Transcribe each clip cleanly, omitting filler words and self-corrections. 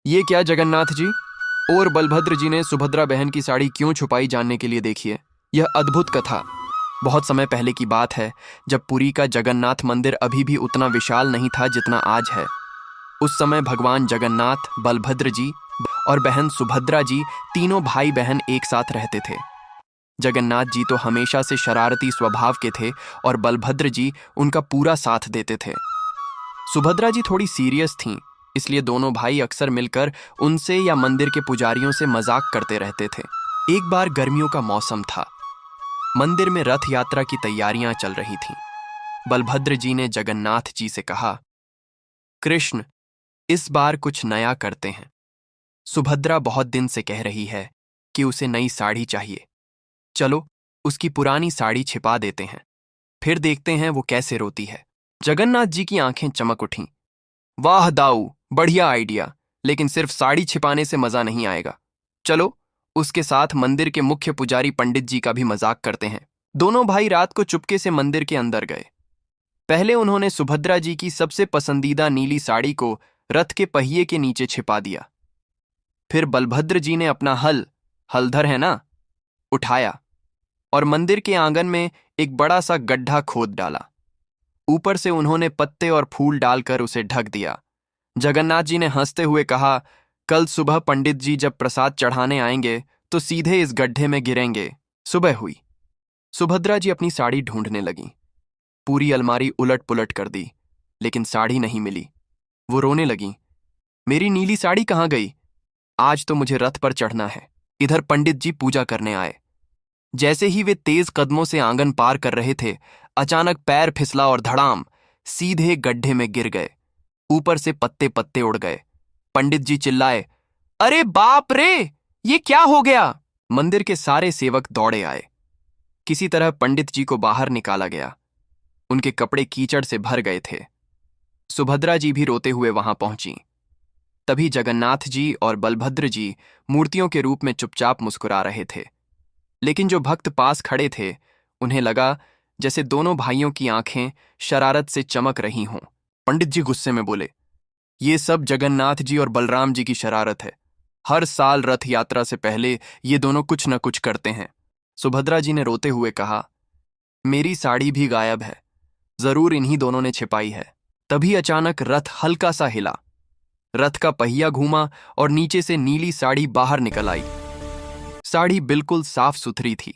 ये क्या जगन्नाथ जी और बलभद्र जी ने सुभद्रा बहन की साड़ी क्यों छुपाई जानने के लिए देखिए यह अद्भुत कथा। बहुत समय पहले की बात है, जब पुरी का जगन्नाथ मंदिर अभी भी उतना विशाल नहीं था जितना आज है। उस समय भगवान जगन्नाथ, बलभद्र जी और बहन सुभद्रा जी तीनों भाई बहन एक साथ रहते थे। जगन्नाथ जी तो हमेशा से शरारती स्वभाव के थे और बलभद्र जी उनका पूरा साथ देते थे। सुभद्रा जी थोड़ी सीरियस थीं, इसलिए दोनों भाई अक्सर मिलकर उनसे या मंदिर के पुजारियों से मजाक करते रहते थे। एक बार गर्मियों का मौसम था। मंदिर में रथ यात्रा की तैयारियां चल रही थीं। बलभद्र जी ने जगन्नाथ जी से कहा, कृष्ण, इस बार कुछ नया करते हैं। सुभद्रा बहुत दिन से कह रही है कि उसे नई साड़ी चाहिए। चलो उसकी पुरानी साड़ी छिपा देते हैं, फिर देखते हैं वो कैसे रोती है। जगन्नाथ जी की आंखें चमक उठीं। वाह दाऊ, बढ़िया आइडिया, लेकिन सिर्फ साड़ी छिपाने से मजा नहीं आएगा। चलो उसके साथ मंदिर के मुख्य पुजारी पंडित जी का भी मजाक करते हैं। दोनों भाई रात को चुपके से मंदिर के अंदर गए। पहले उन्होंने सुभद्रा जी की सबसे पसंदीदा नीली साड़ी को रथ के पहिए के नीचे छिपा दिया। फिर बलभद्र जी ने अपना हलधर है ना, उठाया और मंदिर के आंगन में एक बड़ा सा गड्ढा खोद डाला। ऊपर से उन्होंने पत्ते और फूल डालकर उसे ढक दिया। जगन्नाथ जी ने हंसते हुए कहा, कल सुबह पंडित जी जब प्रसाद चढ़ाने आएंगे तो सीधे इस गड्ढे में गिरेंगे। सुबह हुई। सुभद्रा जी अपनी साड़ी ढूंढने लगीं। पूरी अलमारी उलट पुलट कर दी, लेकिन साड़ी नहीं मिली। वो रोने लगीं, मेरी नीली साड़ी कहाँ गई? आज तो मुझे रथ पर चढ़ना है। इधर पंडित जी पूजा करने आए। जैसे ही वे तेज कदमों से आंगन पार कर रहे थे, अचानक पैर फिसला और धड़ाम सीधे गड्ढे में गिर गए। ऊपर से पत्ते पत्ते उड़ गए। पंडित जी चिल्लाए, अरे बाप रे, ये क्या हो गया? मंदिर के सारे सेवक दौड़े आए। किसी तरह पंडित जी को बाहर निकाला गया। उनके कपड़े कीचड़ से भर गए थे। सुभद्रा जी भी रोते हुए वहां पहुंची। तभी जगन्नाथ जी और बलभद्र जी मूर्तियों के रूप में चुपचाप मुस्कुरा रहे थे। लेकिन जो भक्त पास खड़े थे, उन्हें लगा जैसे दोनों भाइयों की आंखें शरारत से चमक रही हों। पंडित जी गुस्से में बोले, ये सब जगन्नाथ जी और बलराम जी की शरारत है। हर साल रथ यात्रा से पहले ये दोनों कुछ न कुछ करते हैं। सुभद्रा जी ने रोते हुए कहा, मेरी साड़ी भी गायब है, जरूर इन्हीं दोनों ने छिपाई है। तभी अचानक रथ हल्का सा हिला। रथ का पहिया घूमा और नीचे से नीली साड़ी बाहर निकल आई। साड़ी बिल्कुल साफ सुथरी थी,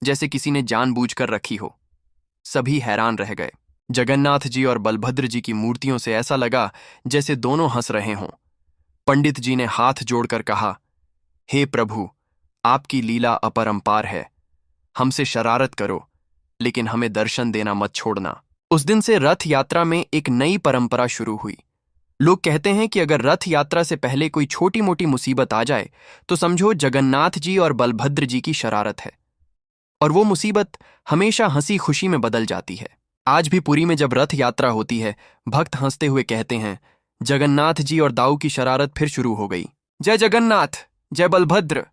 जैसे किसी ने जानबूझकर रखी हो। सभी हैरान रह गए। जगन्नाथ जी और बलभद्र जी की मूर्तियों से ऐसा लगा जैसे दोनों हंस रहे हों। पंडित जी ने हाथ जोड़कर कहा, हे प्रभु, आपकी लीला अपरंपार है। हमसे शरारत करो, लेकिन हमें दर्शन देना मत छोड़ना। उस दिन से रथ यात्रा में एक नई परंपरा शुरू हुई। लोग कहते हैं कि अगर रथ यात्रा से पहले कोई छोटी मोटी मुसीबत आ जाए तो समझो जगन्नाथ जी और बलभद्र जी की शरारत है, और वो मुसीबत हमेशा हंसी खुशी में बदल जाती है। आज भी पुरी में जब रथ यात्रा होती है, भक्त हंसते हुए कहते हैं, जगन्नाथ जी और दाऊ की शरारत फिर शुरू हो गई। जय जगन्नाथ, जय बलभद्र।